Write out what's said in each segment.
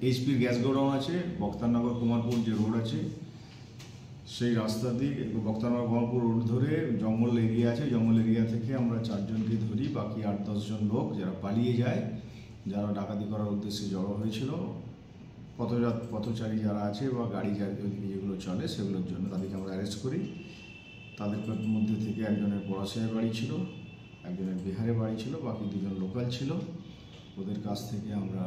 এইচপির gas godown আছে, বক্তারনগর কুমারপুর যে road আছে সেই রাস্তা দিয়ে বক্তারনগর কুমারপুর রোড ধরে জঙ্গল এরিয়া আছে, জঙ্গল এরিয়া থেকে আমরা 4 জনকে ধরি, বাকি 8-10 জন লোক যারা পালিয়ে যায়, যারা ডাকাতি করার উদ্দেশ্যে জড়ো হয়েছিল, পথচারী যারা আছে বা গাড়ি যেগুলো চলে সেগুলোর জন্য তাদেরকে আমরা অ্যারেস্ট করি। তাদের মধ্যে থেকে একজনের পড়াশোনার বাড়ি ছিল, একজনের বিহারে বাড়ি ছিল, বাকি 2 জন লোকাল ছিল। ওদের কাছ থেকে আমরা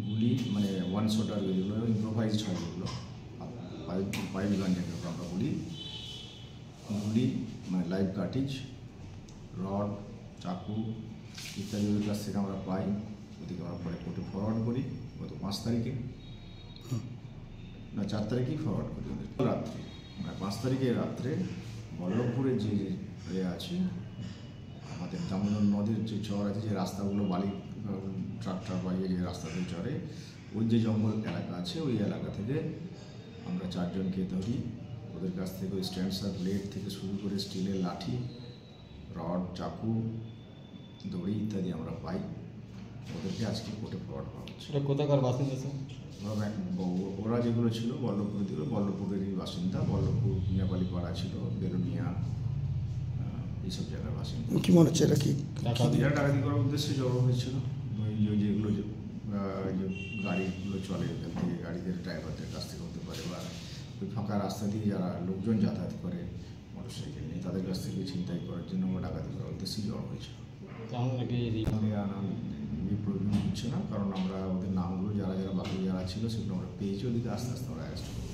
গুলি মানে 1 শটার যেগুলো ইম্প্রোভাইজড হয় যেগুলো পাইপ গান যেগুলো আমরা বলি, গুলি মানে লাইভ কার্টিজ, রড, চাকু ইত্যাদি ওদের কাছ থেকে আমরা পাই। ওদিকে আমরা পরে কোর্টে ফরওয়ার্ড করি গত 5 তারিখে, না 4 তারিখেই ফরওয়ার্ড করি। রাত্রে মানে 5 তারিখে রাত্রে বল্লভপুরে যে আছে আমাদের দামোদর নদীর যে চর আছে, যে রাস্তাগুলো বালি ট্রাক্টর বাইয়ে যে রাস্তাতে চড়ে, ওই যে জঙ্গল এলাকা আছে ওই এলাকা থেকে আমরা 4 জনকে ধরি। ওদের কাছ থেকে ওই স্ট্যান্ডসার ব্লেড থেকে শুরু করে স্টিলের লাঠি, রড, চাকু, দড়ি ইত্যাদি আমরা পাই। ওদেরকে আজকে কোর্টে ফরওয়ার্ড করা হচ্ছে। কোথাকার বাসিন্দা? ওরা যেগুলো ছিল বল্লভপুর দিকে, বল্লভপুরেরই বাসিন্দা। বল্লভপুর নেপালি পাড়া ছিল, বেরোনিয়া এইসব জায়গার বাসিন্দা। কি মনে হচ্ছে এটা কি ডাকাতি করার উদ্দেশ্যে জড়ো হয়েছিল? যেগুলো গাড়িগুলো চলে ওখান থেকে, গাড়িদের ড্রাইভারদের কাছ থেকে হতে পারে, বা ওই ফাঁকা রাস্তা দিয়ে যারা লোকজন যাতায়াত করে মোটরসাইকেল নিয়ে তাদের কাছ থেকে ছিনতাই করার জন্য ডাকাতি করার উদ্দেশ্যে জড়ো হয়েছিল। প্রয়োজন হচ্ছে না, কারণ আমরা ওদের নামগুলো যারা বাকি যারা ছিল সেগুলো আমরা পেয়েছি, ওদিকে আস্তে আস্তে আমরা অ্যারেস্ট করব।